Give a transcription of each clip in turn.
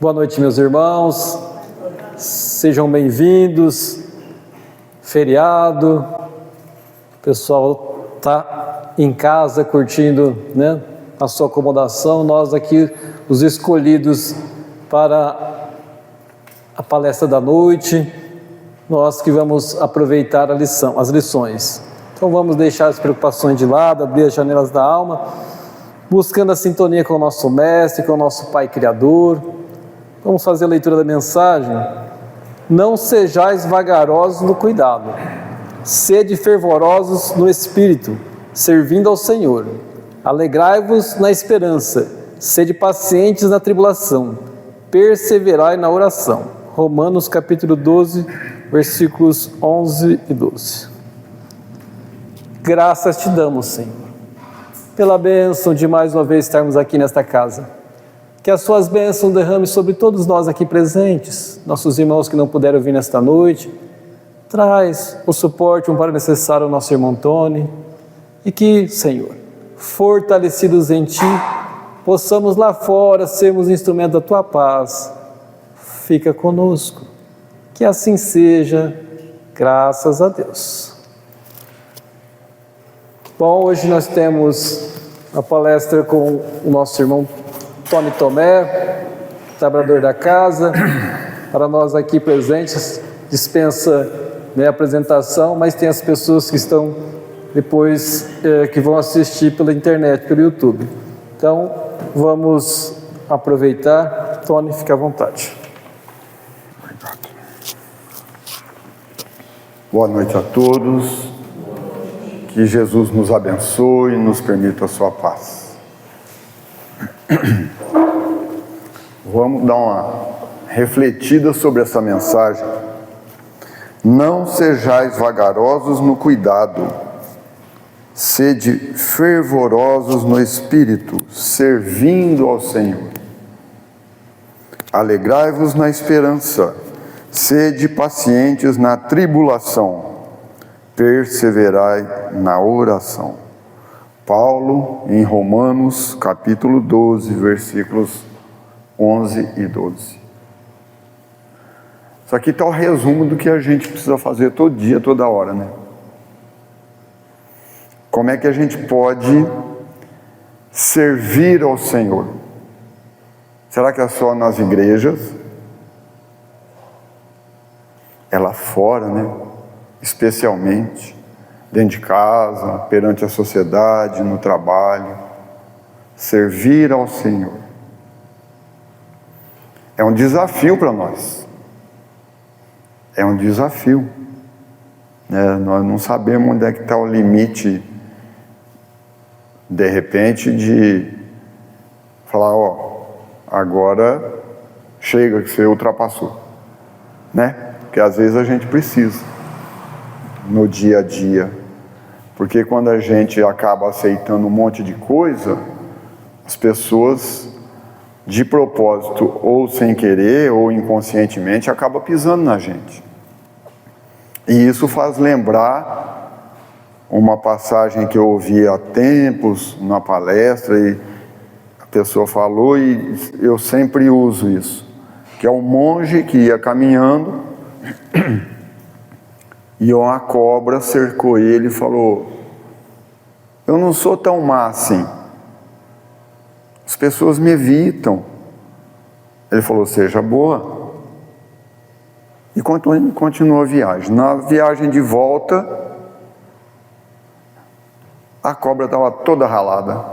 Boa noite, meus irmãos, sejam bem-vindos. Feriado, o pessoal está em casa curtindo, né, a sua acomodação. Nós aqui, os escolhidos para a palestra da noite, nós que vamos aproveitar as lições. Então vamos deixar as preocupações de lado, abrir as janelas da alma, buscando a sintonia com o nosso Mestre, com o nosso Pai Criador. Vamos fazer a leitura da mensagem. Não sejais vagarosos no cuidado, sede fervorosos no espírito, servindo ao Senhor. Alegrai-vos na esperança, sede pacientes na tribulação, perseverai na oração. Romanos capítulo 12, versículos 11 e 12. Graças te damos, Senhor, pela bênção de mais uma vez estarmos aqui nesta casa. Que as suas bênçãos derrame sobre todos nós aqui presentes, nossos irmãos que não puderam vir nesta noite. Traz o suporte, um amparo necessário ao nosso irmão Tony. E que, Senhor, fortalecidos em Ti, possamos lá fora sermos instrumento da Tua paz. Fica conosco. Que assim seja, graças a Deus. Bom, hoje nós temos a palestra com o nosso irmão Tony Tomé, trabalhador da casa. Para nós aqui presentes, dispensa, né, a apresentação, mas tem as pessoas que estão depois, que vão assistir pela internet, pelo YouTube. Então, vamos aproveitar. Tony, fica à vontade. Obrigado. Boa noite a todos. Que Jesus nos abençoe e nos permita a sua paz. Vamos dar uma refletida sobre essa mensagem. Não sejais vagarosos no cuidado, sede fervorosos no espírito, servindo ao Senhor. Alegrai-vos na esperança, sede pacientes na tribulação, perseverai na oração. Paulo, em Romanos, capítulo 12, versículos 11 e 12. Isso aqui está o resumo do que a gente precisa fazer todo dia, toda hora, né? Como é que a gente pode servir ao Senhor? Será que é só nas igrejas? É lá fora, né? Especialmente dentro de casa, perante a sociedade, no trabalho. Servir ao Senhor é um desafio para nós. É um desafio. Nós não sabemos onde é que está o limite, de repente, de falar, agora chega que você ultrapassou, né? Porque às vezes a gente precisa, no dia a dia, porque quando a gente acaba aceitando um monte de coisa, as pessoas, de propósito ou sem querer ou inconscientemente, acabam pisando na gente. E isso faz lembrar uma passagem que eu ouvi há tempos na palestra, e a pessoa falou, e eu sempre uso isso, que é um monge que ia caminhando e uma cobra cercou ele e falou: eu não sou tão má assim, as pessoas me evitam. Ele falou: seja boa. E continuou a viagem. Na viagem de volta, a cobra estava toda ralada.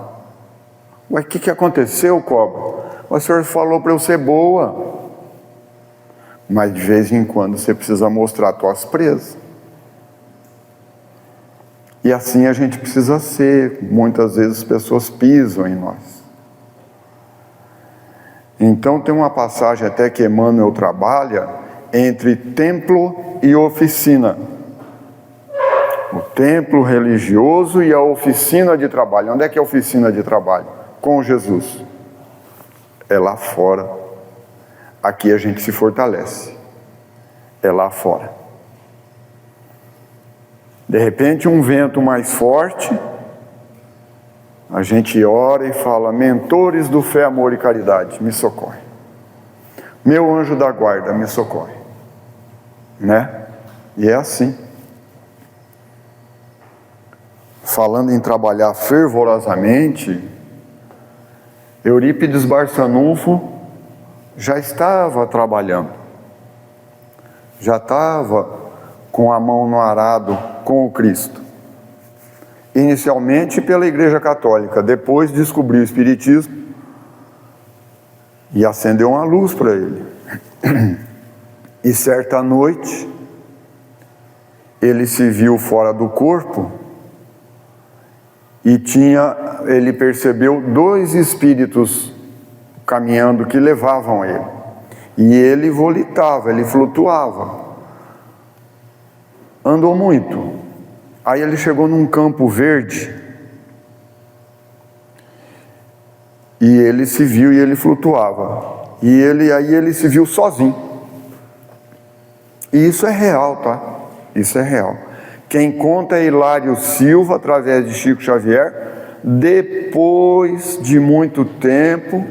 Ué, o que aconteceu, cobra? O senhor falou para eu ser boa. Mas de vez em quando você precisa mostrar tuas presas. E assim a gente precisa ser. Muitas vezes as pessoas pisam em nós. Então tem uma passagem até que Emmanuel trabalha entre templo e oficina. O templo religioso e a oficina de trabalho. Onde é que é a oficina de trabalho? Com Jesus. É lá fora. Aqui a gente se fortalece. É lá fora. De repente um vento mais forte, a gente ora e fala: mentores do fé, amor e caridade, me socorre. meu anjo da guarda me socorre, né? E é assim. Falando em trabalhar fervorosamente, Eurípides Barçanufo já estava trabalhando, já estava com a mão no arado com o Cristo. Inicialmente pela Igreja Católica, depois descobriu o Espiritismo e acendeu uma luz para ele. E certa noite, ele se viu fora do corpo e ele percebeu 2 espíritos caminhando que levavam ele. E ele volitava, ele flutuava. Andou muito. Aí ele chegou num campo verde e ele se viu e ele flutuava. E aí ele se viu sozinho. E isso é real, tá? Isso é real. Quem conta é Hilário Silva, através de Chico Xavier, depois de muito tempo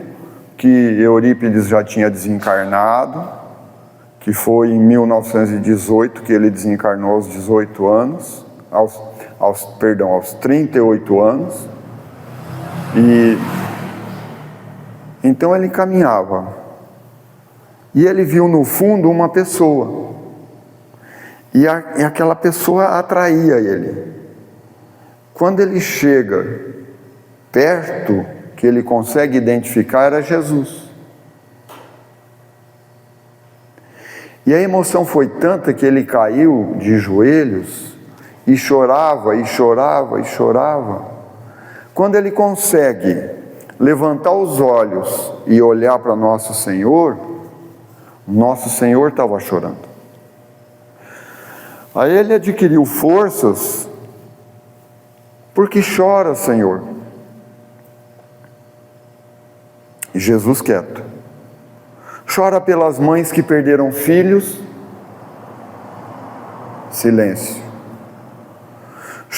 que Eurípides já tinha desencarnado, que foi em 1918 que ele desencarnou aos 18 anos, aos 38 anos, e então ele caminhava, e ele viu no fundo uma pessoa, e aquela pessoa atraía ele. Quando ele chega perto, que ele consegue identificar, era Jesus. E a emoção foi tanta que ele caiu de joelhos e chorava, e chorava, e chorava. Quando ele consegue levantar os olhos e olhar para Nosso Senhor estava chorando. Aí ele adquiriu forças. Por que chora, Senhor? E Jesus quieto. Chora pelas mães que perderam filhos? Silêncio.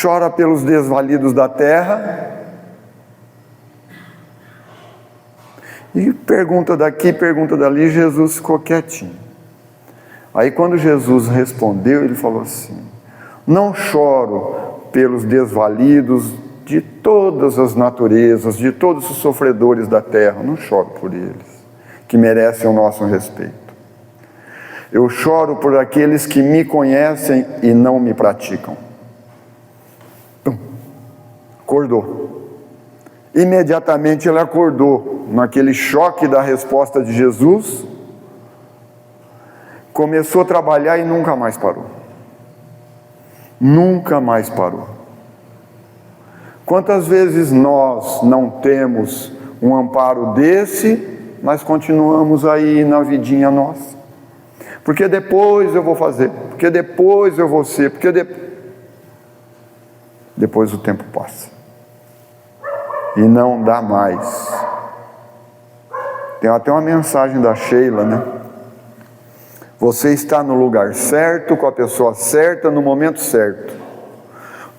Chora pelos desvalidos da terra? E pergunta daqui, pergunta dali, Jesus ficou quietinho. Aí quando Jesus respondeu, ele falou assim: não choro pelos desvalidos de todas as naturezas, de todos os sofredores da terra, não choro por eles, que merecem o nosso respeito. Eu choro por aqueles que me conhecem e não me praticam. Acordou. Imediatamente ele acordou, naquele choque da resposta de Jesus, começou a trabalhar e nunca mais parou. Nunca mais parou. Quantas vezes nós não temos um amparo desse, mas continuamos aí na vidinha nossa? Porque depois eu vou fazer, porque depois eu vou ser, porque depois o tempo passa. E não dá mais. Tem até uma mensagem da Sheila, né? Você está no lugar certo, com a pessoa certa, no momento certo.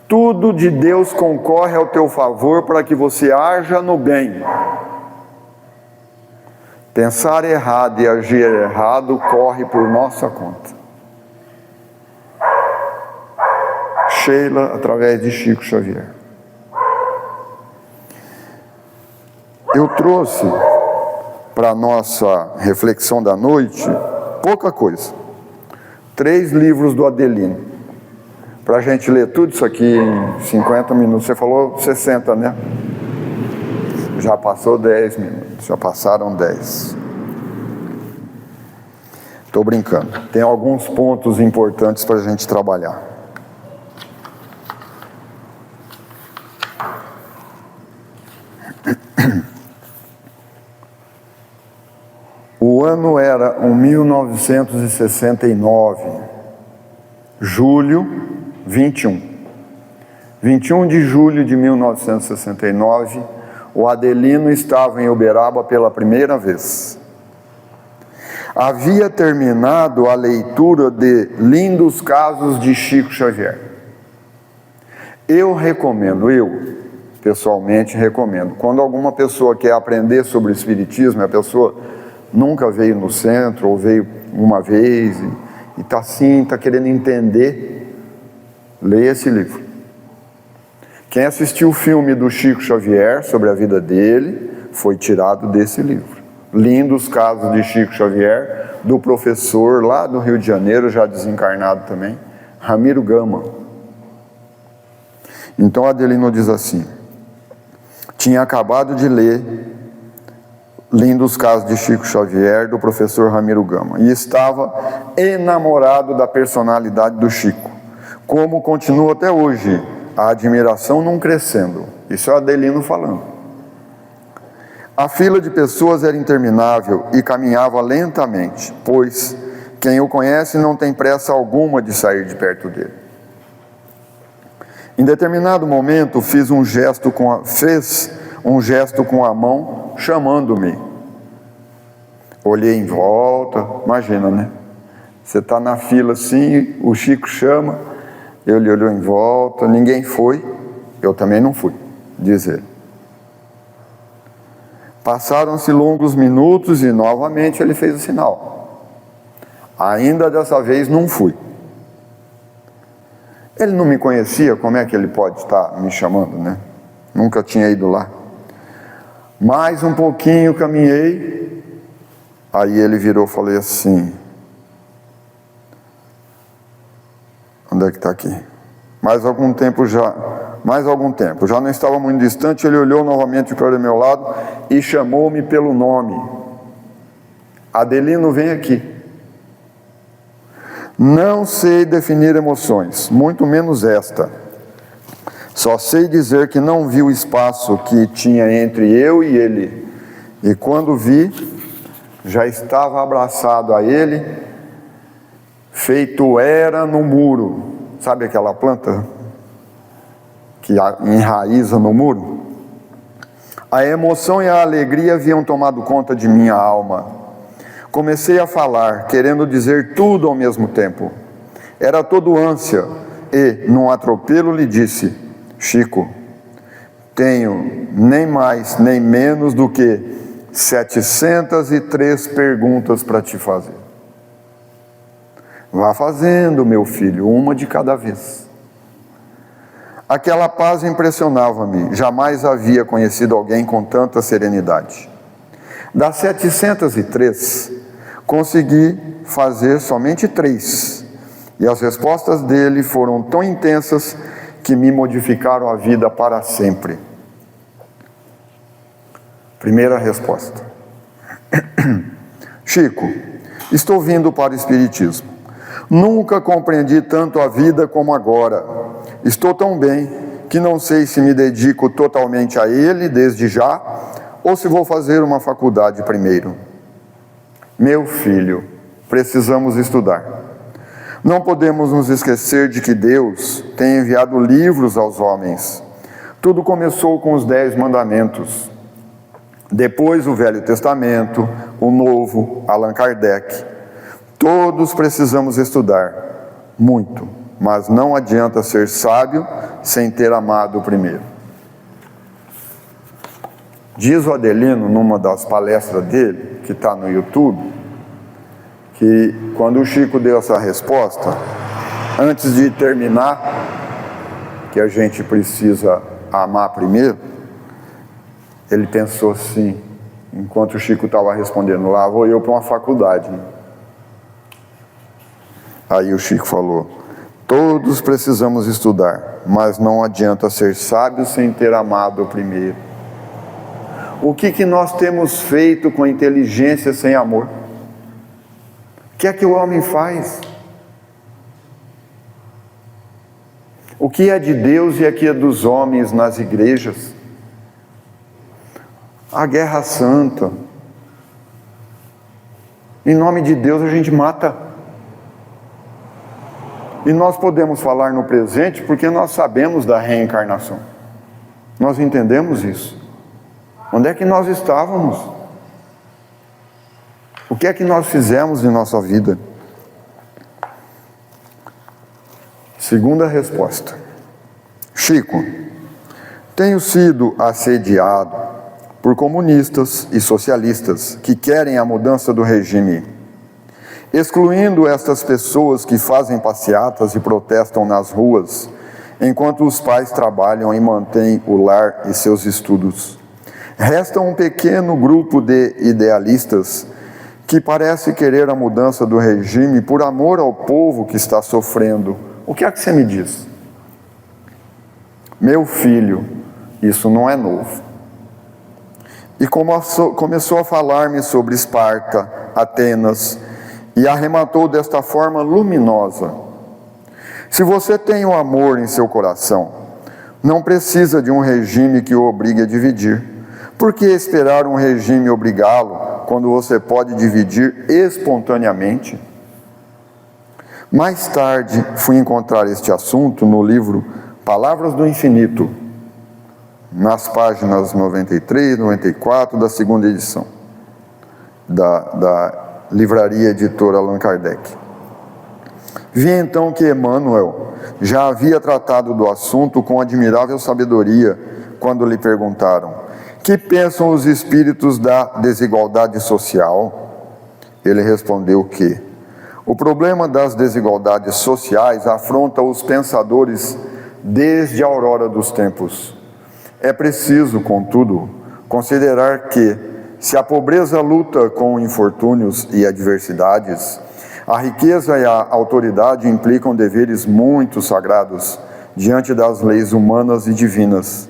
Tudo de Deus concorre ao teu favor para que você haja no bem. Pensar errado e agir errado corre por nossa conta. Sheila, através de Chico Xavier. Eu trouxe para a nossa reflexão da noite pouca coisa. 3 livros do Adelino, para a gente ler tudo isso aqui em 50 minutos. Você falou 60, né? Já passou 10 minutos, já passaram 10. Estou brincando. Tem alguns pontos importantes para a gente trabalhar. O ano era 1969, julho 21. 21 de julho de 1969, o Adelino estava em Uberaba pela primeira vez. Havia terminado a leitura de Lindos Casos de Chico Xavier. Eu pessoalmente recomendo. Quando alguma pessoa quer aprender sobre o Espiritismo, a pessoa nunca veio no centro, ou veio uma vez, e está assim, está querendo entender, leia esse livro. Quem assistiu o filme do Chico Xavier sobre a vida dele, foi tirado desse livro. Lindos casos de Chico Xavier, do professor lá do Rio de Janeiro, já desencarnado também, Ramiro Gama. Então Adelino diz assim: tinha acabado de ler Lindos Casos de Chico Xavier, do professor Ramiro Gama, e estava enamorado da personalidade do Chico, como continua até hoje, a admiração não crescendo. Isso é o Adelino falando. A fila de pessoas era interminável e caminhava lentamente, pois quem o conhece não tem pressa alguma de sair de perto dele. Em determinado momento fez um gesto com a mão, chamando-me. Olhei em volta, imagina, né? Você está na fila assim, o Chico chama, ele olhou em volta, ninguém foi, eu também não fui, diz ele. Passaram-se longos minutos e novamente ele fez o sinal. Ainda dessa vez não fui. Ele não me conhecia, como é que ele pode estar me chamando, né? Nunca tinha ido lá. Mais um pouquinho caminhei, aí ele virou e falei assim: onde é que está aqui? Mais algum tempo, já não estava muito distante, ele olhou novamente para o meu lado e chamou-me pelo nome. Adelino, vem aqui. Não sei definir emoções, muito menos esta. Só sei dizer que não vi o espaço que tinha entre eu e ele. E quando vi, já estava abraçado a ele, feito era no muro. Sabe aquela planta que enraiza no muro? A emoção e a alegria haviam tomado conta de minha alma. Comecei a falar, querendo dizer tudo ao mesmo tempo. Era todo ânsia e, num atropelo, lhe disse: Chico, tenho nem mais nem menos do que 703 perguntas para te fazer. Vá fazendo, meu filho, uma de cada vez. Aquela paz impressionava-me, jamais havia conhecido alguém com tanta serenidade. Das 703, consegui fazer somente 3, e as respostas dele foram tão intensas que me modificaram a vida para sempre. Primeira resposta: Chico, estou vindo para o Espiritismo. Nunca compreendi tanto a vida como agora. Estou tão bem que não sei se me dedico totalmente a ele desde já, ou se vou fazer uma faculdade primeiro. Meu filho, precisamos estudar. Não podemos nos esquecer de que Deus tem enviado livros aos homens. Tudo começou com os 10 mandamentos. Depois o Velho Testamento, o Novo, Allan Kardec. Todos precisamos estudar, muito, mas não adianta ser sábio sem ter amado primeiro. Diz o Adelino, numa das palestras dele, que está no YouTube, que quando o Chico deu essa resposta, antes de terminar, que a gente precisa amar primeiro, ele pensou assim, enquanto o Chico estava respondendo lá: vou eu para uma faculdade. Aí o Chico falou: todos precisamos estudar, mas não adianta ser sábio sem ter amado primeiro. O que nós temos feito com a inteligência sem amor? O que é que o homem faz? O que é de Deus e o que é dos homens nas igrejas? A guerra santa. Em nome de Deus a gente mata. E nós podemos falar no presente porque nós sabemos da reencarnação. Nós entendemos isso. Onde é que nós estávamos? O que é que nós fizemos em nossa vida? Segunda resposta: Chico, tenho sido assediado por comunistas e socialistas que querem a mudança do regime, excluindo estas pessoas que fazem passeatas e protestam nas ruas, enquanto os pais trabalham e mantêm o lar e seus estudos. Resta um pequeno grupo de idealistas que parece querer a mudança do regime por amor ao povo que está sofrendo. O que é que você me diz? Meu filho, isso não é novo. E começou a falar-me sobre Esparta, Atenas, e arrematou desta forma luminosa: se você tem o amor em seu coração, não precisa de um regime que o obrigue a dividir. Por que esperar um regime obrigá-lo, quando você pode dividir espontaneamente? Mais tarde, fui encontrar este assunto no livro Palavras do Infinito, nas páginas 93 e 94 da segunda edição, da livraria editora Allan Kardec. Vi então que Emmanuel já havia tratado do assunto com admirável sabedoria, quando lhe perguntaram: que pensam os espíritos da desigualdade social? Ele respondeu que o problema das desigualdades sociais afronta os pensadores desde a aurora dos tempos. É preciso, contudo, considerar que, se a pobreza luta com infortúnios e adversidades, a riqueza e a autoridade implicam deveres muito sagrados diante das leis humanas e divinas,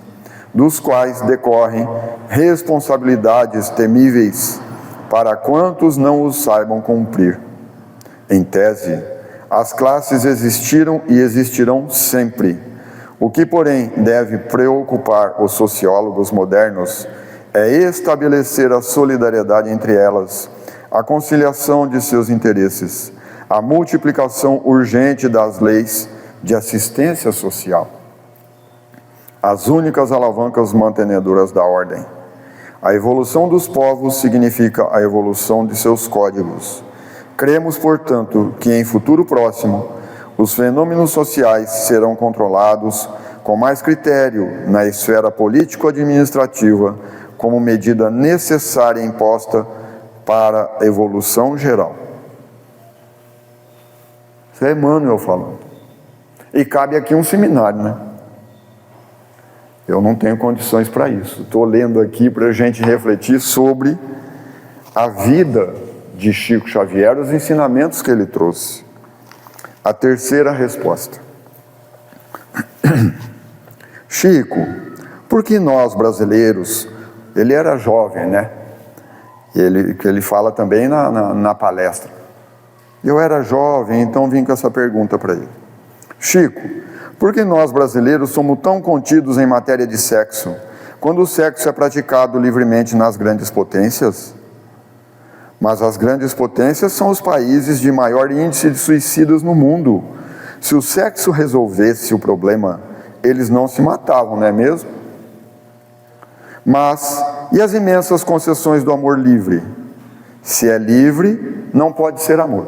dos quais decorrem responsabilidades temíveis para quantos não os saibam cumprir. Em tese, as classes existiram e existirão sempre. O que, porém, deve preocupar os sociólogos modernos é estabelecer a solidariedade entre elas, a conciliação de seus interesses, a multiplicação urgente das leis de assistência social, as únicas alavancas mantenedoras da ordem. A evolução dos povos significa a evolução de seus códigos. Cremos, portanto, que em futuro próximo, os fenômenos sociais serão controlados com mais critério na esfera político-administrativa, como medida necessária imposta para a evolução geral. Isso é Emmanuel falando. E cabe aqui um seminário, né? Eu não tenho condições para isso. Estou lendo aqui para a gente refletir sobre a vida de Chico Xavier, os ensinamentos que ele trouxe. A terceira resposta. Chico, por que nós brasileiros... Ele era jovem, né? Ele fala também na palestra. Eu era jovem, então vim com essa pergunta para ele. Chico, por que nós brasileiros somos tão contidos em matéria de sexo, quando o sexo é praticado livremente nas grandes potências? Mas as grandes potências são os países de maior índice de suicidas no mundo. Se o sexo resolvesse o problema, eles não se matavam, não é mesmo? Mas, e as imensas concessões do amor livre? Se é livre, não pode ser amor,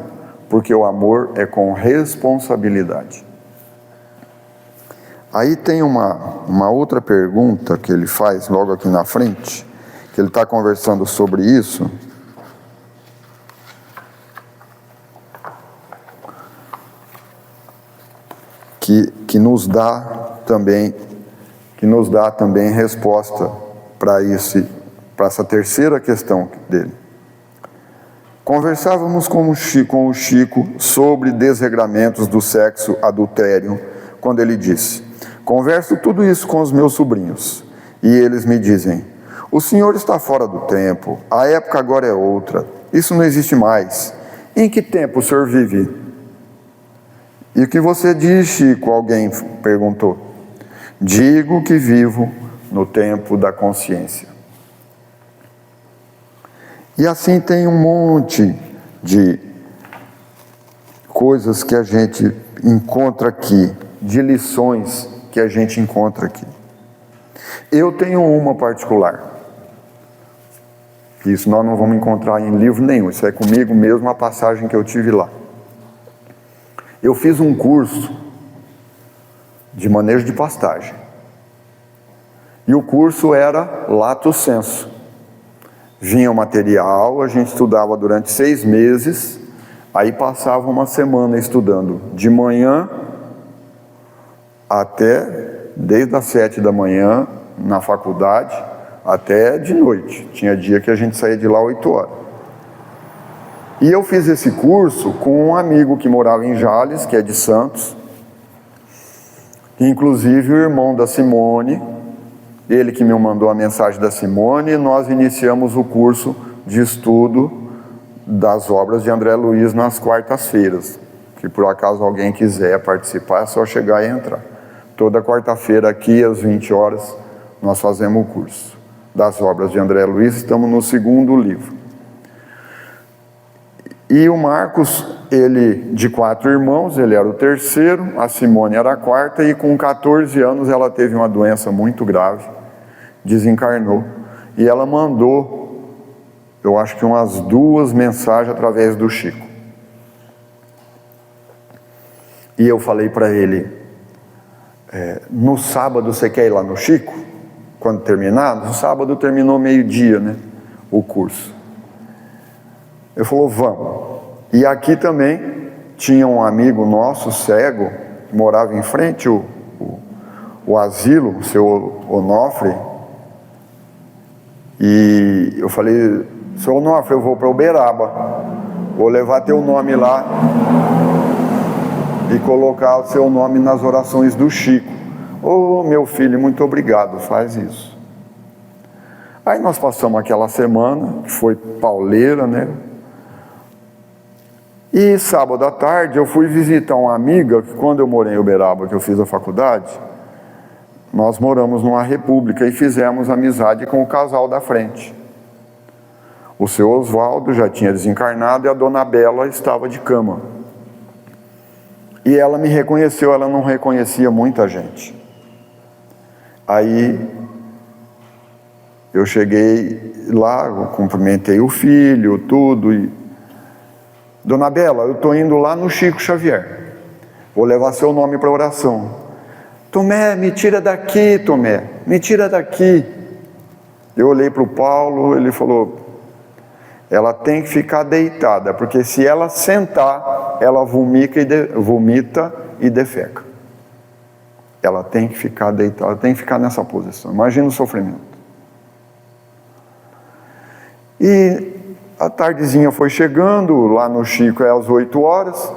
porque o amor é com responsabilidade. Aí tem uma outra pergunta que ele faz logo aqui na frente, que ele está conversando sobre isso. Que nos dá também resposta para essa terceira questão dele. Conversávamos com o Chico sobre desregramentos do sexo adultério, quando ele disse: converso tudo isso com os meus sobrinhos, e eles me dizem: o senhor está fora do tempo, a época agora é outra, isso não existe mais. Em que tempo o senhor vive? E o que você diz, Chico? Alguém perguntou. Digo que vivo no tempo da consciência. E assim tem um monte de coisas que a gente encontra aqui, de lições que a gente encontra aqui. Eu tenho uma particular. Isso nós não vamos encontrar em livro nenhum, isso é comigo mesmo, a passagem que eu tive lá. Eu fiz um curso de manejo de pastagem. E o curso era lato sensu. vinha o material, a gente estudava durante 6 meses, aí passava uma semana estudando, de manhã até, desde as 7 da manhã, na faculdade, até de noite. Tinha dia que a gente saía de lá 8 horas. E eu fiz esse curso com um amigo que morava em Jales, que é de Santos, inclusive o irmão da Simone, ele que me mandou a mensagem da Simone, e nós iniciamos o curso de estudo das obras de André Luiz nas quartas-feiras. Que por acaso alguém quiser participar, é só chegar e entrar. Toda quarta-feira aqui, às 20 horas, nós fazemos o curso das obras de André Luiz, estamos no 2º livro. E o Marcos, ele de 4 irmãos, ele era o 3º, a Simone era a 4ª, e com 14 anos ela teve uma doença muito grave, desencarnou. E ela mandou, eu acho que umas 2 mensagens através do Chico. E eu falei para ele, no sábado você quer ir lá no Chico? Quando terminar? No sábado terminou meio-dia, né, o curso. Ele falou, vamos. E aqui também tinha um amigo nosso, cego, que morava em frente o asilo, o seu Onofre. E eu falei, seu Onofre, eu vou para Uberaba, vou levar teu nome lá e colocar o seu nome nas orações do Chico. Ô, meu filho, muito obrigado, faz isso. Aí nós passamos aquela semana, que foi pauleira, né? E sábado à tarde eu fui visitar uma amiga, que quando eu morei em Uberaba, que eu fiz a faculdade, nós moramos numa república e fizemos amizade com o casal da frente. O seu Oswaldo já tinha desencarnado e a dona Bela estava de cama. E ela me reconheceu, ela não reconhecia muita gente. Aí eu cheguei lá, eu cumprimentei o filho, tudo, e Dona Bela, eu estou indo lá no Chico Xavier, vou levar seu nome para oração. Tomé, me tira daqui, Tomé, me tira daqui. Eu olhei para o Paulo, ele falou, ela tem que ficar deitada, porque se ela sentar, ela vomita e defeca. Ela tem que ficar deitada, ela tem que ficar nessa posição. Imagina o sofrimento. E a tardezinha foi chegando, lá no Chico é às 8 horas.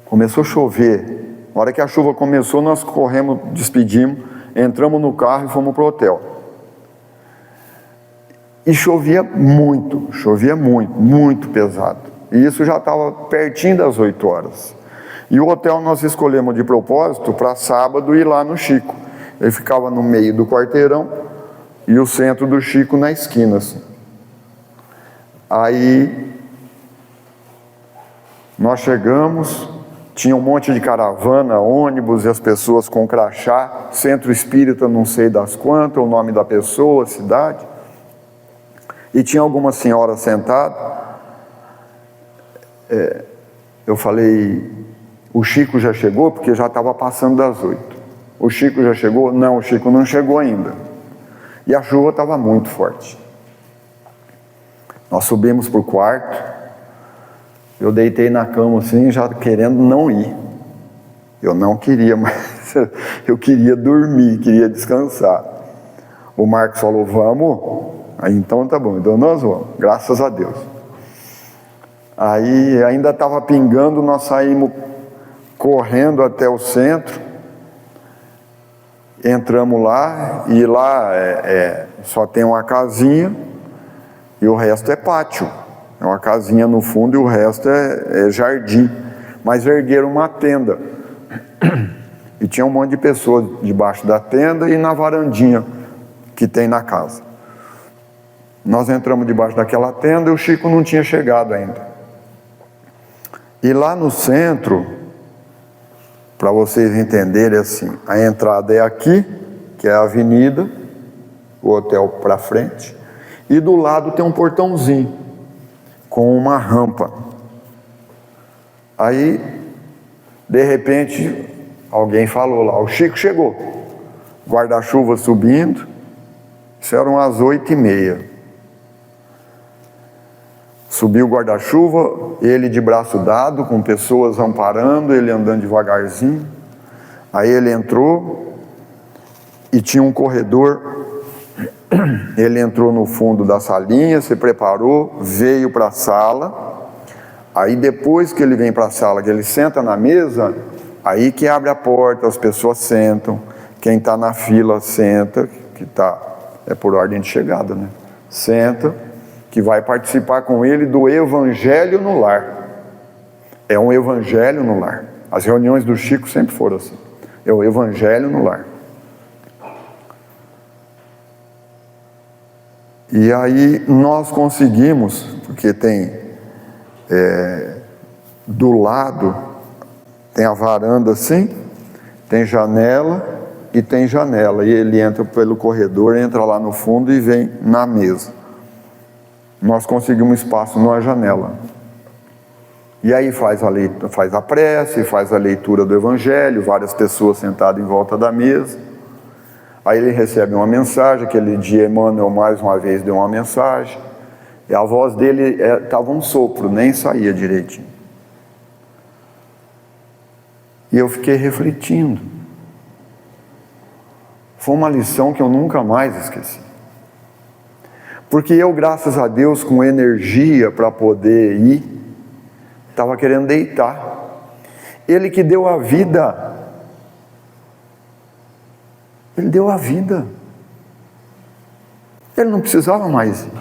Começou a chover. Na hora que a chuva começou, nós corremos, despedimos, entramos no carro e fomos para o hotel. E chovia muito, muito pesado. E isso já estava pertinho das 8 horas. E o hotel nós escolhemos de propósito para sábado ir lá no Chico. Ele ficava no meio do quarteirão, e o centro do Chico na esquina, assim. Aí nós chegamos, tinha um monte de caravana, ônibus e as pessoas com crachá, centro espírita não sei das quantas, o nome da pessoa, a cidade. E tinha alguma senhora sentada. Eu falei, o Chico já chegou? Porque já estava passando das 8. O Chico já chegou? Não, o Chico não chegou ainda. E a chuva estava muito forte. Nós subimos para o quarto, eu deitei na cama assim, já querendo não ir. Eu não queria mais, eu queria dormir, queria descansar. O Marcos falou, vamos? Aí então tá bom, então nós vamos, graças a Deus. Aí ainda estava pingando, nós saímos correndo até o centro. Entramos lá, e lá só tem uma casinha, e o resto é pátio. É uma casinha no fundo e o resto é jardim. Mas ergueram uma tenda. E tinha um monte de pessoas debaixo da tenda e na varandinha que tem na casa. Nós entramos debaixo daquela tenda e o Chico não tinha chegado ainda. E lá no centro, para vocês entenderem assim, a entrada é aqui, que é a avenida, o hotel para frente, e do lado tem um portãozinho, com uma rampa. Aí, de repente, alguém falou lá, o Chico chegou, guarda-chuva subindo, Isso eram às 8h30. Subiu o guarda-chuva, ele de braço dado, com pessoas amparando, ele andando devagarzinho. Aí ele entrou e tinha um corredor. Ele entrou no fundo da salinha, se preparou, veio para a sala. Aí depois que ele vem para a sala, que ele senta na mesa, aí que abre a porta, as pessoas sentam. Quem está na fila senta, é por ordem de chegada, né? Senta, que vai participar com ele do Evangelho no Lar. É um Evangelho no Lar. As reuniões do Chico sempre foram assim. É o Evangelho no Lar. E aí nós conseguimos, porque tem do lado, tem a varanda assim, tem janela e tem janela. E ele entra pelo corredor, entra lá no fundo e vem na mesa. Nós conseguimos espaço numa janela. E aí faz a prece, faz a leitura do Evangelho, várias pessoas sentadas em volta da mesa. Aí ele recebe uma mensagem. Aquele dia Emmanuel mais uma vez deu uma mensagem. E a voz dele estava um sopro, nem saía direitinho. E eu fiquei refletindo. Foi uma lição que eu nunca mais esqueci. Porque eu, graças a Deus, com energia para poder ir, estava querendo deitar. Ele que deu a vida, ele deu a vida. Ele não precisava mais ir.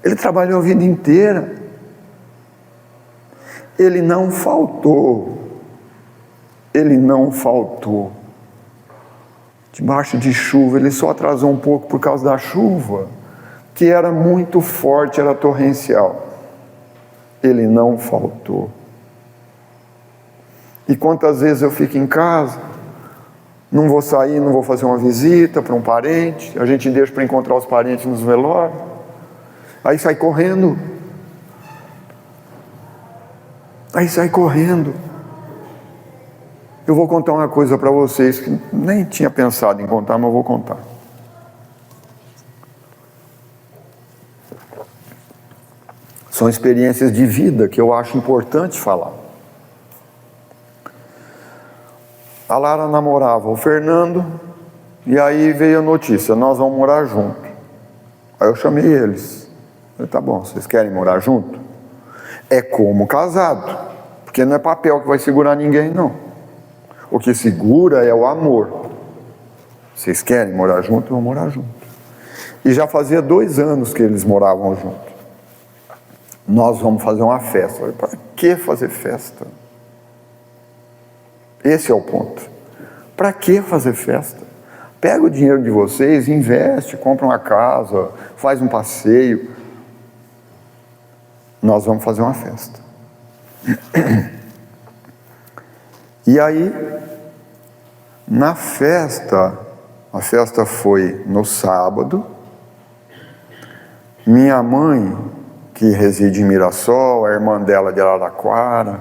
Ele trabalhou a vida inteira. Ele não faltou. Ele não faltou. Debaixo de chuva, ele só atrasou um pouco por causa da chuva, que era muito forte, era torrencial. Ele não faltou. E quantas vezes eu fico em casa, não vou sair, não vou fazer uma visita para um parente, a gente deixa para encontrar os parentes nos velórios, aí sai correndo. Eu vou contar uma coisa para vocês que nem tinha pensado em contar, mas eu vou contar. São experiências de vida que eu acho importante falar. A Lara namorava o Fernando, e aí veio a notícia: nós vamos morar junto. Aí eu chamei eles. Eu falei: tá bom, vocês querem morar junto? É como casado, porque não é papel que vai segurar ninguém, não. O que segura é o amor. Vocês querem morar junto? Vão morar junto. E já fazia 2 anos que eles moravam juntos. Nós vamos fazer uma festa. Para que fazer festa? Esse é o ponto. Para que fazer festa? Pega o dinheiro de vocês, investe, compra uma casa, faz um passeio. Nós vamos fazer uma festa. E aí, na festa, a festa foi no sábado. Minha mãe, que reside em Mirassol, a irmã dela de Araraquara,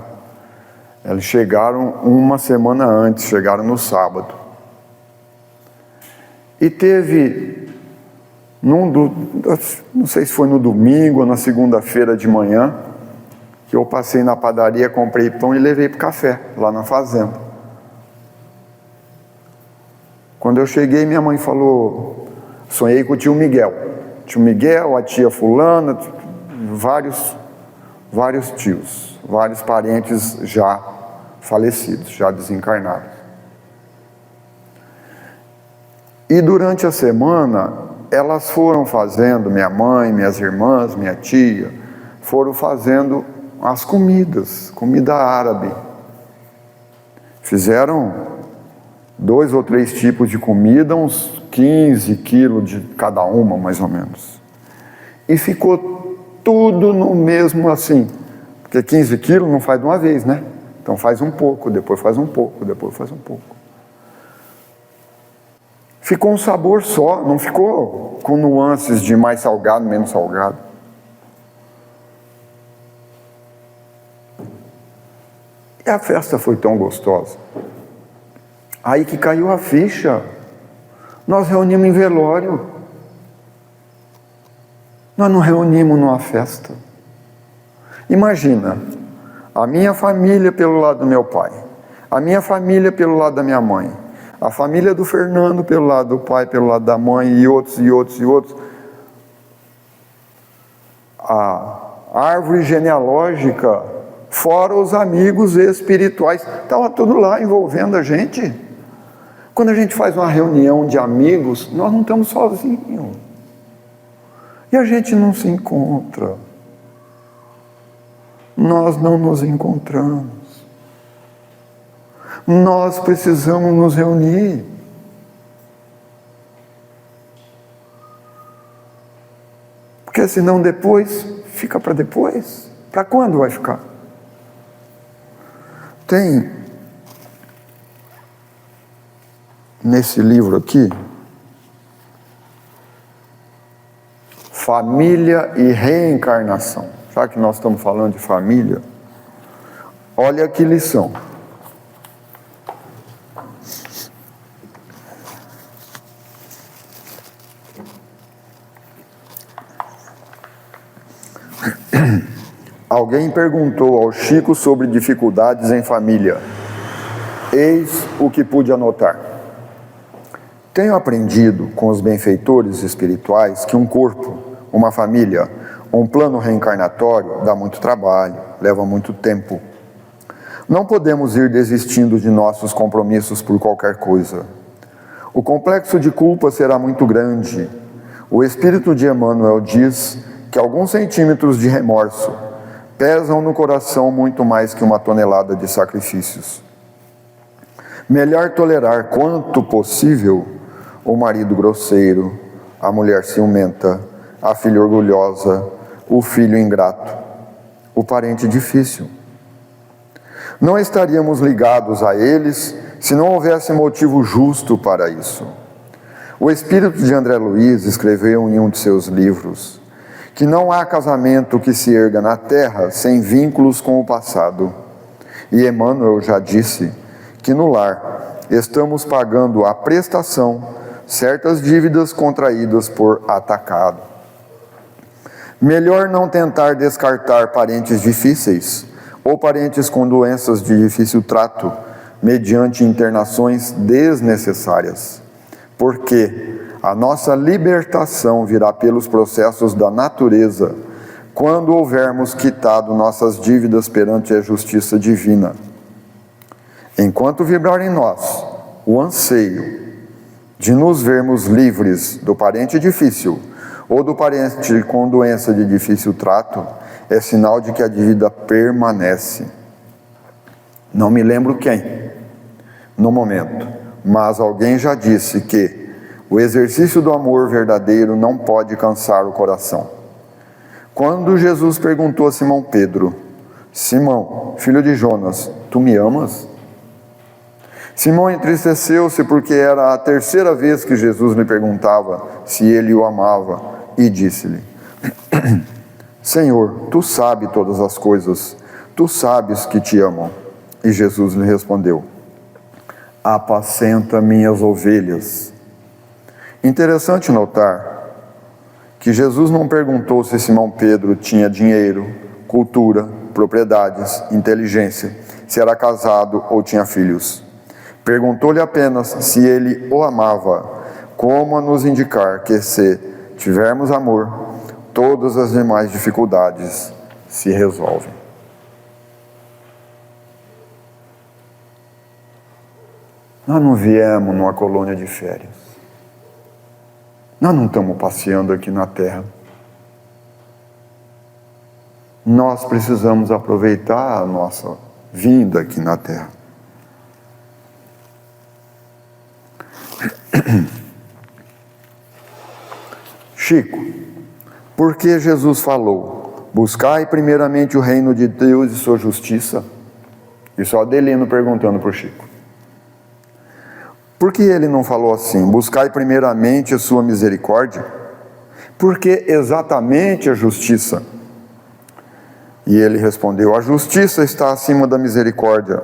eles chegaram uma semana antes, chegaram no sábado. E teve, não sei se foi no domingo ou na segunda-feira de manhã, que eu passei na padaria, comprei pão e levei para o café, lá na fazenda. Quando eu cheguei, minha mãe falou: sonhei com o tio Miguel. Tio Miguel, a tia fulana, vários tios, vários parentes já falecidos, já desencarnados. E durante a semana, elas foram fazendo, minha mãe, minhas irmãs, minha tia, foram fazendo as comidas, comida árabe. Fizeram 2 ou 3 tipos de comida, uns 15 quilos de cada uma, mais ou menos. E ficou tudo no mesmo assim, porque 15 quilos não faz de uma vez, né? Então faz um pouco, depois faz um pouco, depois faz um pouco. Ficou um sabor só, não ficou com nuances de mais salgado, menos salgado. E a festa foi tão gostosa. Aí que caiu a ficha. Nós reunimos em velório. Nós não reunimos numa festa. Imagina, a minha família pelo lado do meu pai, a minha família pelo lado da minha mãe, a família do Fernando pelo lado do pai, pelo lado da mãe, e outros, e outros, e outros. A árvore genealógica, fora os amigos espirituais, estava tudo lá envolvendo a gente. Quando a gente faz uma reunião de amigos, nós não estamos sozinhos. E a gente não se encontra. Nós não nos encontramos. Nós precisamos nos reunir. Porque senão depois, fica para depois. Para quando vai ficar? Tem nesse livro aqui, Família e Reencarnação. Já que nós estamos falando de família, olha que lição. Alguém perguntou ao Chico sobre dificuldades em família. Eis o que pude anotar. Tenho aprendido com os benfeitores espirituais que um corpo, uma família, um plano reencarnatório dá muito trabalho, leva muito tempo. Não podemos ir desistindo de nossos compromissos por qualquer coisa. O complexo de culpa será muito grande. O espírito de Emmanuel diz que alguns centímetros de remorso pesam no coração muito mais que 1 tonelada de sacrifícios. Melhor tolerar quanto possível o marido grosseiro, a mulher ciumenta, a filha orgulhosa, o filho ingrato, o parente difícil. Não estaríamos ligados a eles se não houvesse motivo justo para isso. O espírito de André Luiz escreveu em um de seus livros que não há casamento que se erga na terra sem vínculos com o passado. E Emmanuel já disse que no lar estamos pagando a prestação certas dívidas contraídas por atacado. Melhor não tentar descartar parentes difíceis ou parentes com doenças de difícil trato mediante internações desnecessárias, porque a nossa libertação virá pelos processos da natureza, quando houvermos quitado nossas dívidas perante a justiça divina. Enquanto vibrar em nós o anseio de nos vermos livres do parente difícil ou do parente com doença de difícil trato, é sinal de que a dívida permanece. Não me lembro quem, no momento, mas alguém já disse que o exercício do amor verdadeiro não pode cansar o coração. Quando Jesus perguntou a Simão Pedro: Simão, filho de Jonas, tu me amas? Simão entristeceu-se porque era a terceira vez que Jesus lhe perguntava se ele o amava e disse-lhe: Senhor, tu sabes todas as coisas, tu sabes que te amo. E Jesus lhe respondeu: apacenta minhas ovelhas. Interessante notar que Jesus não perguntou se Simão Pedro tinha dinheiro, cultura, propriedades, inteligência, se era casado ou tinha filhos. Perguntou-lhe apenas se ele o amava, como a nos indicar que se tivermos amor, todas as demais dificuldades se resolvem. Nós não viemos numa colônia de férias. Nós não estamos passeando aqui na Terra. Nós precisamos aproveitar a nossa vinda aqui na Terra. Chico, por que Jesus falou: buscai primeiramente o reino de Deus e sua justiça? Isso é o Adelino perguntando para o Chico. Por que ele não falou assim: buscai primeiramente a sua misericórdia? Por que exatamente a justiça? E ele respondeu: a justiça está acima da misericórdia.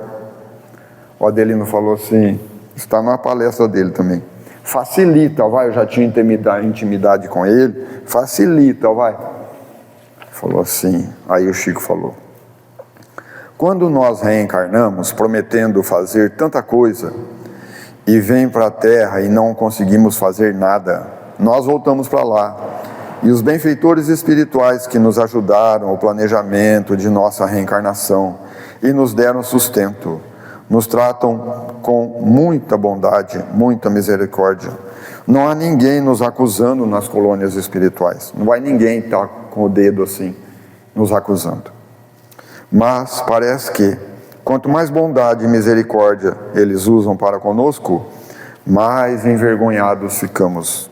O Adelino falou assim, está na palestra dele também: Facilita, vai, eu já tinha intimidade com ele, facilita, vai. Falou assim, aí o Chico falou: quando nós reencarnamos prometendo fazer tanta coisa e vem para a Terra e não conseguimos fazer nada, nós voltamos para lá. E os benfeitores espirituais que nos ajudaram o planejamento de nossa reencarnação e nos deram sustento, nos tratam com muita bondade, muita misericórdia. Não há ninguém nos acusando nas colônias espirituais. Não vai ninguém estar com o dedo assim, nos acusando. Mas parece que, quanto mais bondade e misericórdia eles usam para conosco, mais envergonhados ficamos.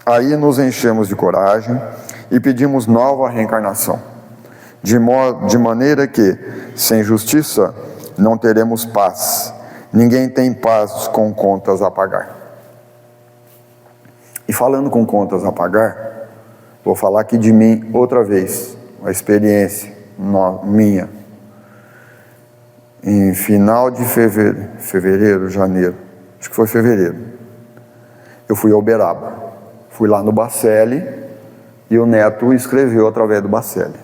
Aí nos enchemos de coragem e pedimos nova reencarnação, de maneira que, sem justiça, não teremos paz. Ninguém tem paz com contas a pagar. E falando com contas a pagar, vou falar aqui de mim outra vez, uma experiência minha. Em final de fevereiro, janeiro, acho que foi fevereiro, eu fui a Uberaba. Fui lá no Bacelli e o neto escreveu através do Bacelli.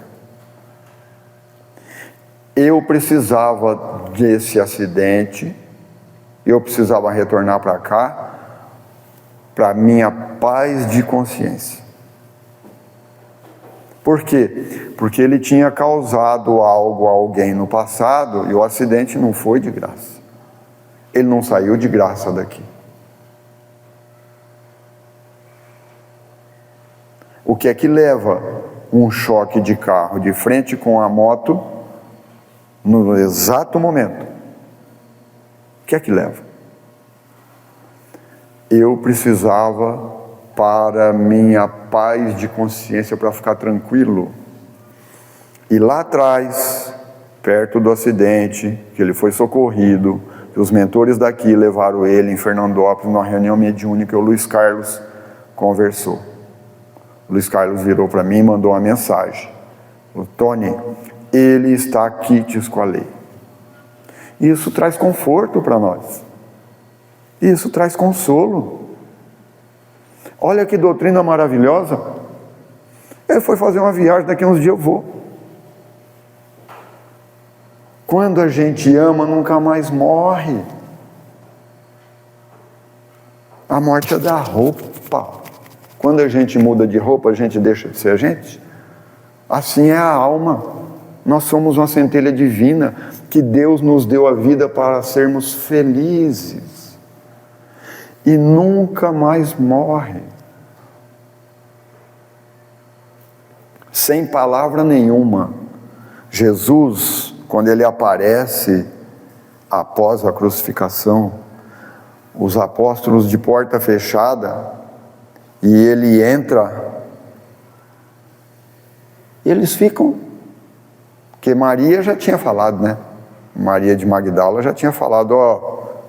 Eu precisava desse acidente, eu precisava retornar para cá, para minha paz de consciência. Por quê? Porque ele tinha causado algo a alguém no passado e o acidente não foi de graça. Ele não saiu de graça daqui. O que é que leva um choque de carro de frente com a moto no exato momento? O que é que leva? Eu precisava, para minha paz de consciência, para ficar tranquilo. E lá atrás, perto do acidente, que ele foi socorrido, que os mentores daqui levaram ele em Fernandópolis, numa reunião mediúnica, o Luiz Carlos conversou. O Luiz Carlos virou para mim e mandou uma mensagem: Tony, ele está aqui, te escolhi. Isso traz conforto para nós. Isso traz consolo. Olha que doutrina maravilhosa. Ele foi fazer uma viagem, daqui a uns dias eu vou. Quando a gente ama, nunca mais morre. A morte é da roupa. Quando a gente muda de roupa, a gente deixa de ser a gente. Assim é a alma. Nós somos uma centelha divina que Deus nos deu a vida para sermos felizes. E nunca mais morre. Sem palavra nenhuma. Jesus, quando ele aparece após a crucificação, os apóstolos de porta fechada, e ele entra, eles ficam, porque Maria já tinha falado, né? Maria de Magdala já tinha falado,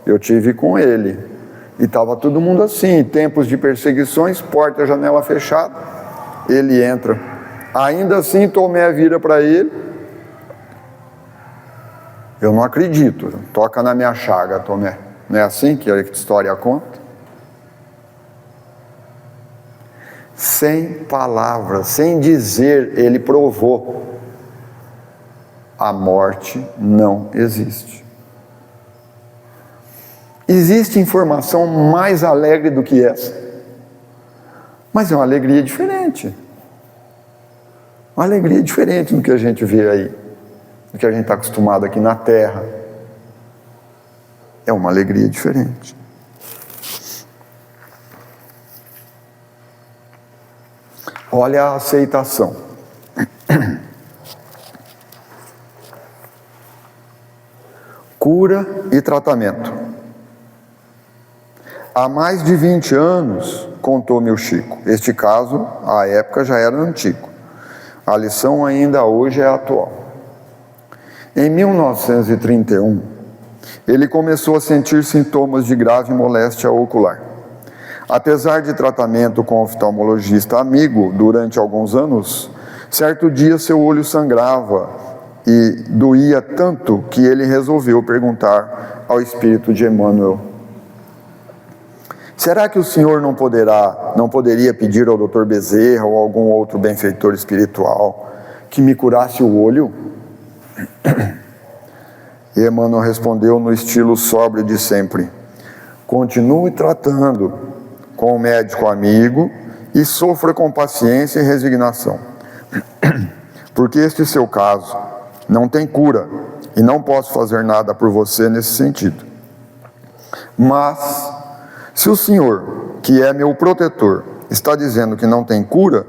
eu tive com ele, e estava todo mundo assim, tempos de perseguições, porta, janela fechada, ele entra, ainda assim Tomé vira para ele, eu não acredito, toca na minha chaga, Tomé, não é assim que a história conta? Sem palavras, sem dizer, ele provou: a morte não existe. Existe informação mais alegre do que essa, mas é uma alegria diferente. Uma alegria diferente do que a gente vê aí, do que a gente está acostumado aqui na Terra. É uma alegria diferente. Olha a aceitação. Cura e tratamento. Há mais de 20 anos, contou-me o Chico. Este caso, à época, já era antigo. A lição ainda hoje é atual. Em 1931, ele começou a sentir sintomas de grave moléstia ocular. Apesar de tratamento com oftalmologista amigo durante alguns anos, certo dia seu olho sangrava e doía tanto que ele resolveu perguntar ao espírito de Emmanuel Será que o senhor não poderia pedir ao Dr. Bezerra ou algum outro benfeitor espiritual que me curasse o olho? E Emmanuel respondeu no estilo sóbrio de sempre: continue tratando com o médico amigo e sofra com paciência e resignação, porque este seu caso não tem cura e não posso fazer nada por você nesse sentido. Mas, se o senhor, que é meu protetor, está dizendo que não tem cura,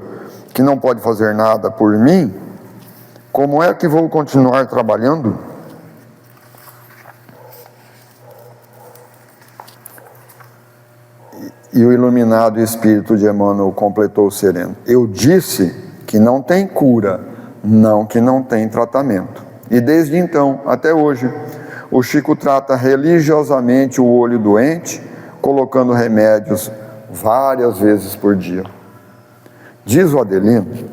que não pode fazer nada por mim, como é que vou continuar trabalhando? E o iluminado espírito de Emmanuel completou sereno: eu disse que não tem cura, não que não tem tratamento. E desde então, até hoje, o Chico trata religiosamente o olho doente, colocando remédios várias vezes por dia. Diz o Adelino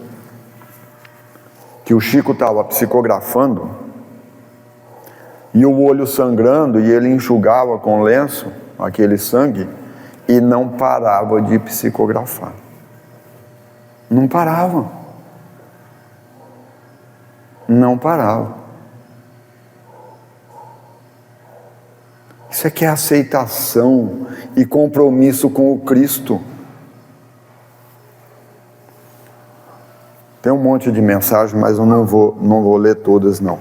que o Chico estava psicografando e o olho sangrando, e ele enxugava com lenço aquele sangue e não parava de psicografar. Não parava. Não parava. Isso aqui é aceitação e compromisso com o Cristo. Tem um monte de mensagens, mas eu não vou ler todas não,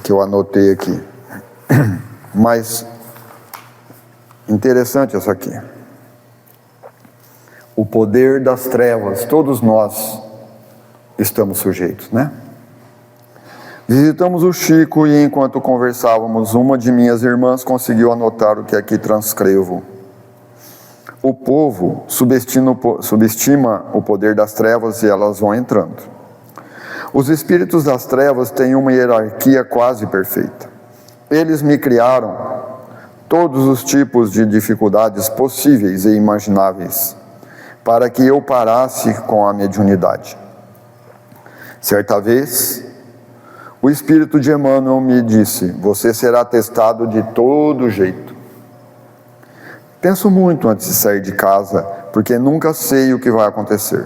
que eu anotei aqui. Mas interessante essa aqui. O poder das trevas, todos nós estamos sujeitos, né? Visitamos o Chico e enquanto conversávamos, uma de minhas irmãs conseguiu anotar o que aqui transcrevo. O povo subestima o poder das trevas e elas vão entrando. Os espíritos das trevas têm uma hierarquia quase perfeita. Eles me criaram todos os tipos de dificuldades possíveis e imagináveis para que eu parasse com a mediunidade. Certa vez, o espírito de Emmanuel me disse: você será testado de todo jeito. Penso muito antes de sair de casa, porque nunca sei o que vai acontecer.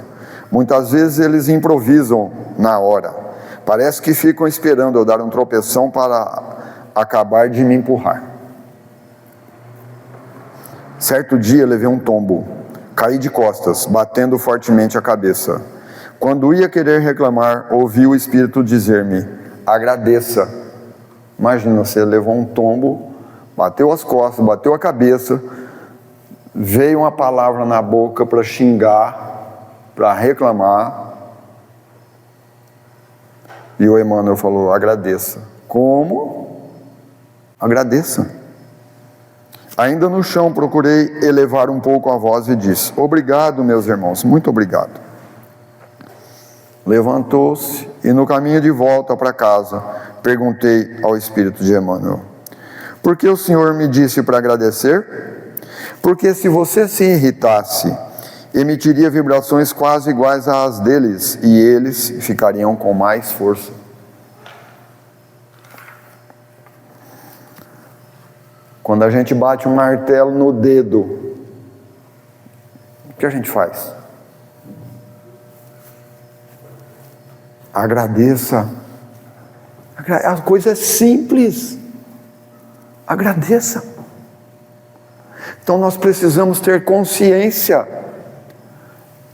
Muitas vezes eles improvisam na hora. Parece que ficam esperando eu dar um tropeção para acabar de me empurrar. Certo dia levei um tombo. Caí de costas, batendo fortemente a cabeça. Quando ia querer reclamar, ouvi o espírito dizer-me: agradeça. Imagina, você levou um tombo, bateu as costas, bateu a cabeça, veio uma palavra na boca para xingar, para reclamar, e o Emmanuel falou: agradeça. Como? Agradeça. Ainda no chão procurei elevar um pouco a voz e disse: obrigado, meus irmãos, muito obrigado. Levantou-se e no caminho de volta para casa perguntei ao espírito de Emmanuel: por que o senhor me disse para agradecer? Porque se você se irritasse, emitiria vibrações quase iguais às deles e eles ficariam com mais força. Quando a gente bate um martelo no dedo, o que a gente faz? Agradeça. A coisa é simples. Agradeça. Então nós precisamos ter consciência.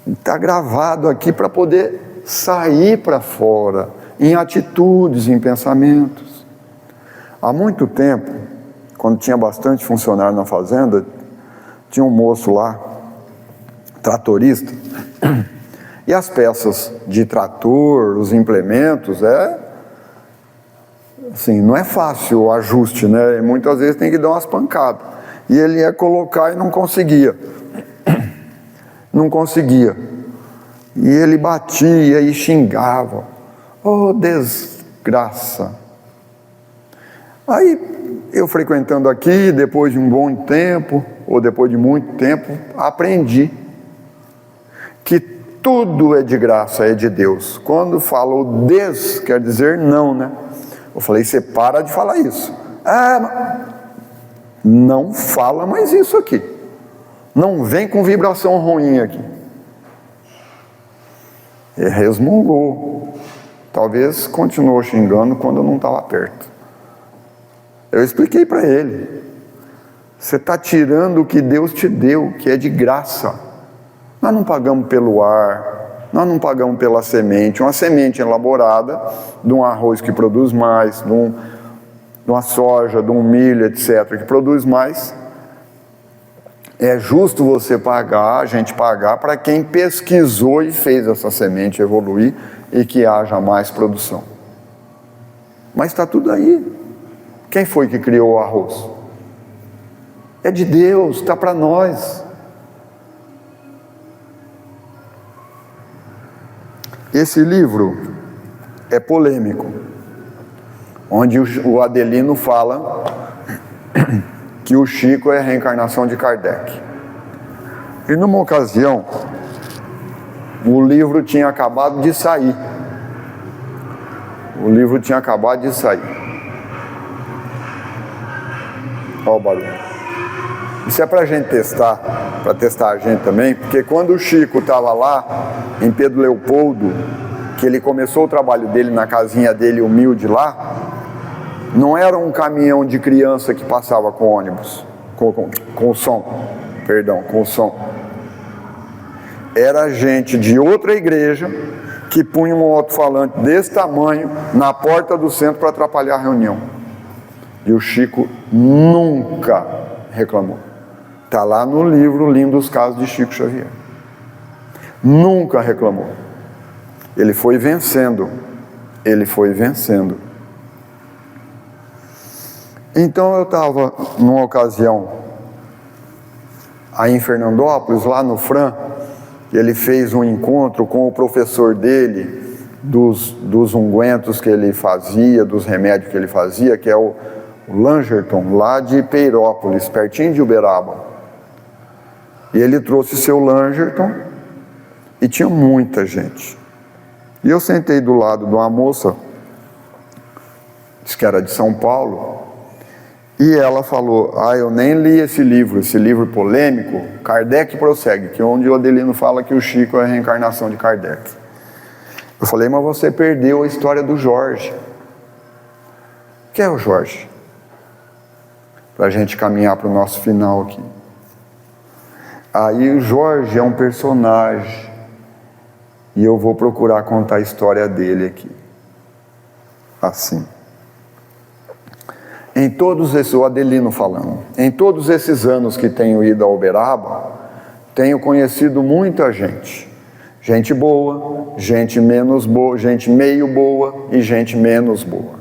Está gravado aqui para poder sair para fora, em atitudes, em pensamentos. Há muito tempo, quando tinha bastante funcionário na fazenda, tinha um moço lá, tratorista, e as peças de trator, os implementos, assim, não é fácil o ajuste, né? Muitas vezes tem que dar umas pancadas. E ele ia colocar e não conseguia. Não conseguia. E ele batia e xingava. Oh, desgraça! Aí, eu frequentando aqui, depois de um bom tempo, ou depois de muito tempo, aprendi que tudo é de graça, é de Deus. Quando falo des, quer dizer não, né? Eu falei: você para de falar isso. Não fala mais isso aqui. Não vem com vibração ruim aqui. Ele resmungou. Talvez continuou xingando quando eu não estava perto. Eu expliquei para ele. Você está tirando o que Deus te deu, que é de graça. Nós não pagamos pelo ar, nós não pagamos pela semente. Uma semente elaborada de um arroz que produz mais, de uma soja, de um milho, etc., que produz mais. É justo você pagar, a gente pagar, para quem pesquisou e fez essa semente evoluir e que haja mais produção. Mas está tudo aí. Quem foi que criou o arroz? É de Deus, está para nós. Esse livro é polêmico, onde o Adelino fala que o Chico é a reencarnação de Kardec. E numa ocasião, o livro tinha acabado de sair. Olha o barulho. Isso é para a gente testar, para testar a gente também, porque quando o Chico estava lá, em Pedro Leopoldo, que ele começou o trabalho dele na casinha dele humilde lá, não era um caminhão de criança que passava com ônibus, com som. Era gente de outra igreja que punha um alto-falante desse tamanho na porta do centro para atrapalhar a reunião. E o Chico nunca reclamou. Está lá no livro Lindos Casos de Chico Xavier. Nunca reclamou. Ele foi vencendo. Então eu estava numa ocasião aí em Fernandópolis, lá no Fran, ele fez um encontro com o professor dele, dos ungüentos que ele fazia, dos remédios que ele fazia, que é o Langerton, lá de Peirópolis, pertinho de Uberaba. E ele trouxe seu Langerton e tinha muita gente. E eu sentei do lado de uma moça, disse que era de São Paulo, e ela falou: eu nem li esse livro polêmico, Kardec prossegue, que é onde o Adelino fala que o Chico é a reencarnação de Kardec. Eu falei: mas você perdeu a história do Jorge. Quem é o Jorge? Para a gente caminhar para o nosso final aqui. Aí o Jorge é um personagem, e eu vou procurar contar a história dele aqui. Assim. O Adelino falando, em todos esses anos que tenho ido a Uberaba, tenho conhecido muita gente. Gente boa, gente menos boa, gente meio boa e gente menos boa.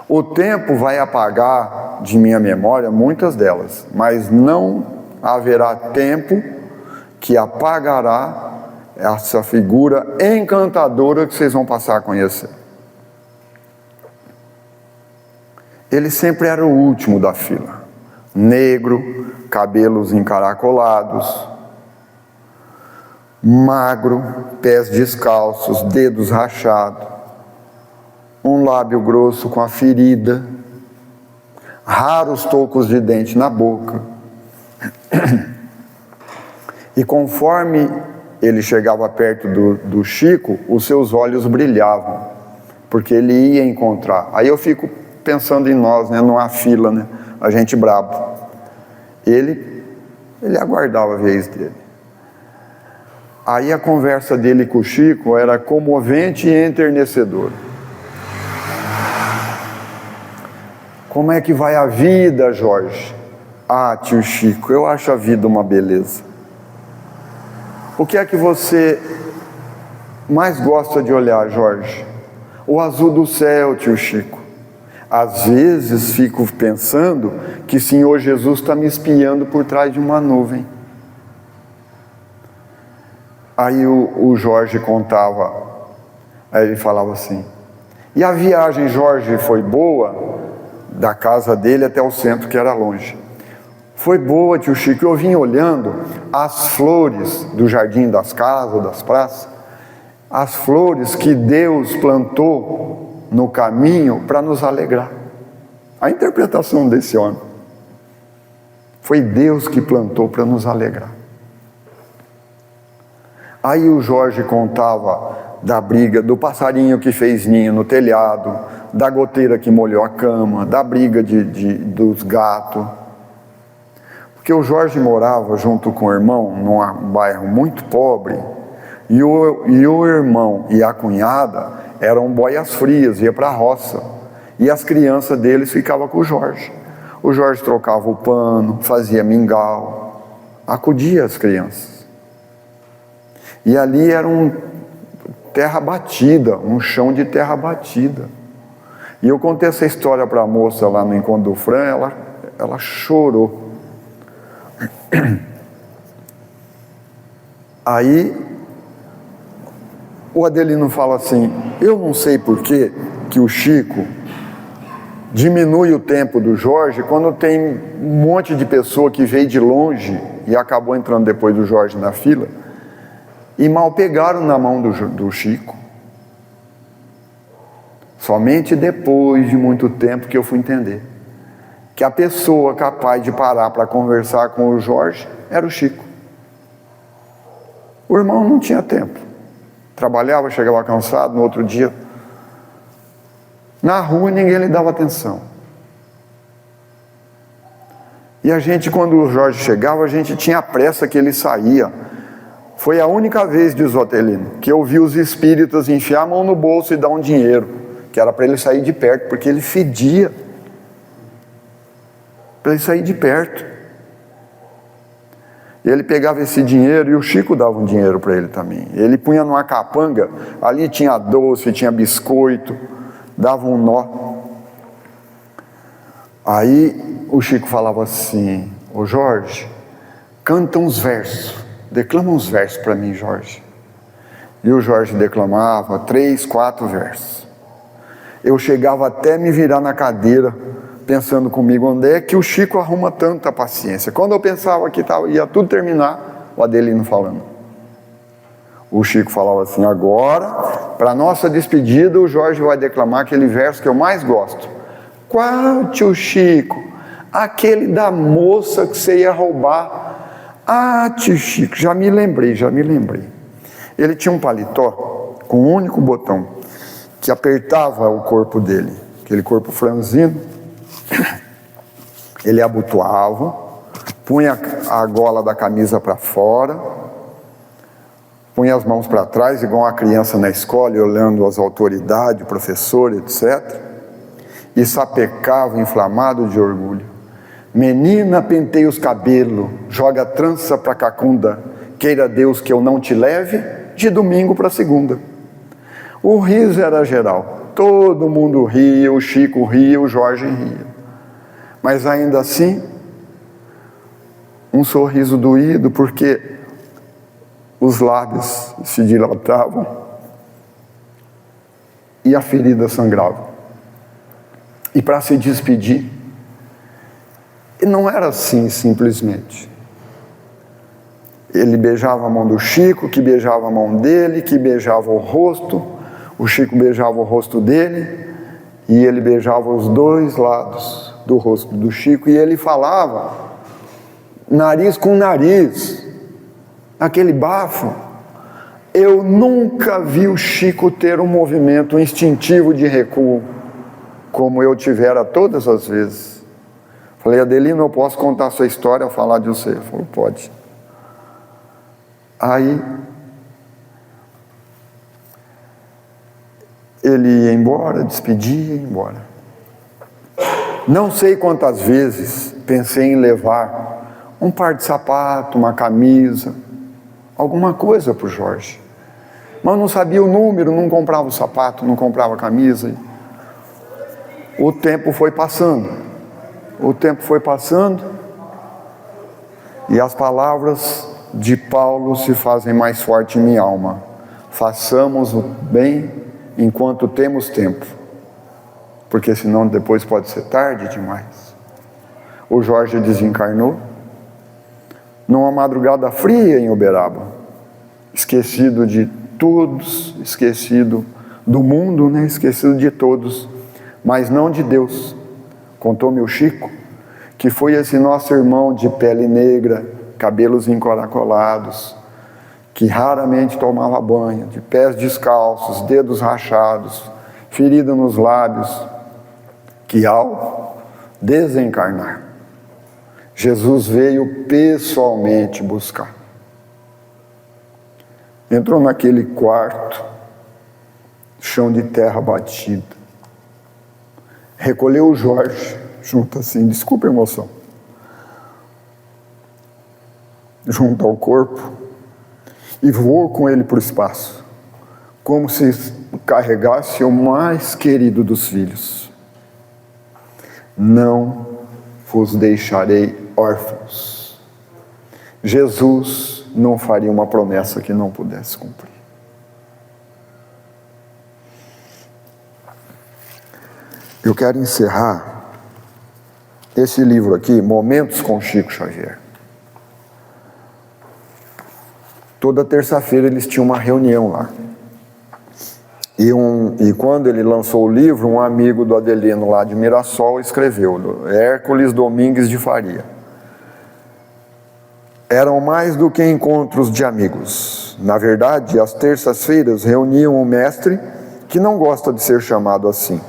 O tempo vai apagar de minha memória muitas delas, mas não haverá tempo que apagará essa figura encantadora que vocês vão passar a conhecer. Ele sempre era o último da fila. Negro, cabelos encaracolados, magro, pés descalços, dedos rachados, um lábio grosso com a ferida, raros tocos de dente na boca. E conforme ele chegava perto do Chico, os seus olhos brilhavam, porque ele ia encontrar. Aí eu fico pensando em nós, né, numa fila, né, a gente brabo. Ele aguardava a vez dele. Aí a conversa dele com o Chico era comovente e enternecedora. Como é que vai a vida, Jorge? Tio Chico, eu acho a vida uma beleza. O que é que você mais gosta de olhar, Jorge? O azul do céu, tio Chico. Às vezes fico pensando que o Senhor Jesus está me espiando por trás de uma nuvem. Aí o Jorge contava, aí ele falava assim: e a viagem, Jorge, foi boa? Da casa dele até o centro, que era longe. Foi boa, tio Chico. Eu vim olhando as flores do jardim das casas, das praças, as flores que Deus plantou no caminho para nos alegrar. A interpretação desse homem. Foi Deus que plantou para nos alegrar. Aí o Jorge contava da briga, do passarinho que fez ninho no telhado, da goteira que molhou a cama, da briga dos gatos. Porque o Jorge morava junto com o irmão num bairro muito pobre, e o irmão e a cunhada eram boias frias, ia para a roça, e as crianças deles ficavam com o Jorge. O Jorge trocava o pano, fazia mingau, acudia as crianças. E ali era terra batida, um chão de terra batida. E eu contei essa história para a moça lá no encontro do Fran, ela chorou. Aí o Adelino fala assim: eu não sei por que o Chico diminui o tempo do Jorge quando tem um monte de pessoa que veio de longe e acabou entrando depois do Jorge na fila e mal pegaram na mão do Chico. Somente depois de muito tempo que eu fui entender que a pessoa capaz de parar para conversar com o Jorge era o Chico. O irmão não tinha tempo, trabalhava, chegava cansado, no outro dia na rua ninguém lhe dava atenção. E a gente, quando o Jorge chegava, a gente tinha pressa que ele saía. Foi a única vez, diz o Adelino, que eu vi os espíritas enfiar a mão no bolso e dar um dinheiro, que era para ele sair de perto, porque ele fedia. Para ele sair de perto. E ele pegava esse dinheiro, e o Chico dava um dinheiro para ele também. Ele punha numa capanga, ali tinha doce, tinha biscoito, dava um nó. Aí o Chico falava assim: ô Jorge, canta uns versos, declama uns versos para mim, Jorge. E o Jorge declamava 3, 4 versos. Eu chegava até me virar na cadeira, pensando comigo, onde é que o Chico arruma tanta paciência? Quando eu pensava que ia tudo terminar, o Adelino falando. O Chico falava assim: agora, para nossa despedida, o Jorge vai declamar aquele verso que eu mais gosto. Qual, tio Chico? Aquele da moça que você ia roubar. Ah, tio Chico, já me lembrei. Ele tinha um paletó com um único botão que apertava o corpo dele, aquele corpo franzino. Ele abotoava, punha a gola da camisa para fora, punha as mãos para trás, igual uma criança na escola, olhando as autoridades, o professor, etc. E sapecava, inflamado de orgulho. Menina, penteia os cabelos, joga trança para cacunda, queira Deus que eu não te leve de domingo para segunda. O riso era geral, todo mundo ria, o Chico ria, o Jorge ria. Mas ainda assim, um sorriso doído, porque os lábios se dilatavam e a ferida sangrava. E para se despedir, não era assim simplesmente. Ele beijava a mão do Chico, que beijava a mão dele, que beijava o rosto, o Chico beijava o rosto dele, e ele beijava os dois lados do rosto do Chico, e ele falava, nariz com nariz, aquele bafo. Eu nunca vi o Chico ter um movimento instintivo de recuo, como eu tivera todas as vezes. Falei: Adelino, eu posso contar a sua história, falar de você? Ele falou: pode. Aí ele ia embora, despedia e ia embora. Não sei quantas vezes pensei em levar um par de sapato, uma camisa, alguma coisa para o Jorge, mas não sabia o número, não comprava o sapato, não comprava a camisa. O tempo foi passando, e as palavras de Paulo se fazem mais fortes em minha alma: façamos o bem enquanto temos tempo, porque senão depois pode ser tarde demais. O Jorge desencarnou numa madrugada fria em Uberaba, esquecido de todos, esquecido do mundo, né? Esquecido de todos, mas não de Deus. Contou-me o Chico que foi esse nosso irmão de pele negra, cabelos encaracolados, que raramente tomava banho, de pés descalços, dedos rachados, ferida nos lábios, que ao desencarnar, Jesus veio pessoalmente buscar. Entrou naquele quarto, chão de terra batida, recolheu o Jorge, junto assim, desculpa a emoção, junto ao corpo, e voou com ele para o espaço, como se carregasse o mais querido dos filhos. Não vos deixarei órfãos. Jesus não faria uma promessa que não pudesse cumprir. Eu quero encerrar esse livro aqui, Momentos com Chico Xavier. Toda terça-feira eles tinham uma reunião lá. E quando ele lançou o livro, um amigo do Adelino lá de Mirassol escreveu, Hércules Domingues de Faria. Eram mais do que encontros de amigos. Na verdade, às terças-feiras reuniam o mestre, que não gosta de ser chamado assim,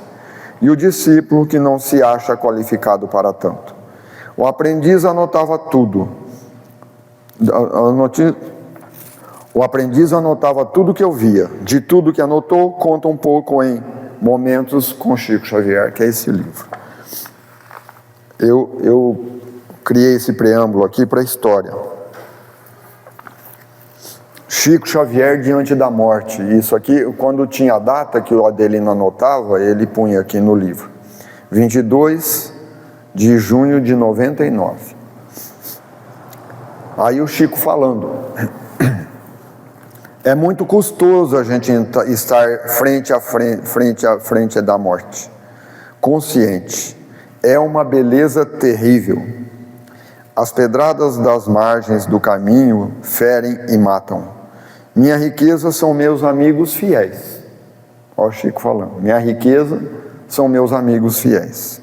e o discípulo, que não se acha qualificado para tanto. O aprendiz anotava tudo. O aprendiz anotava tudo que eu via. De tudo que anotou, conta um pouco em Momentos com Chico Xavier, que é esse livro. Eu criei esse preâmbulo aqui para a história. Chico Xavier diante da morte. Isso aqui, quando tinha a data que o Adelino anotava, ele punha aqui no livro. 22 de junho de 99. Aí o Chico falando. É muito custoso a gente estar frente a frente da morte. Consciente. É uma beleza terrível. As pedradas das margens do caminho ferem e matam. Minha riqueza são meus amigos fiéis. Olha o Chico falando. Minha riqueza são meus amigos fiéis.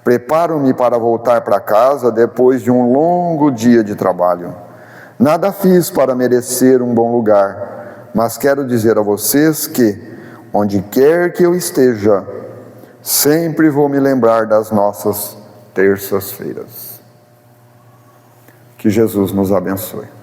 Preparo-me para voltar para casa depois de um longo dia de trabalho. Nada fiz para merecer um bom lugar, mas quero dizer a vocês que, onde quer que eu esteja, sempre vou me lembrar das nossas terças-feiras. Que Jesus nos abençoe.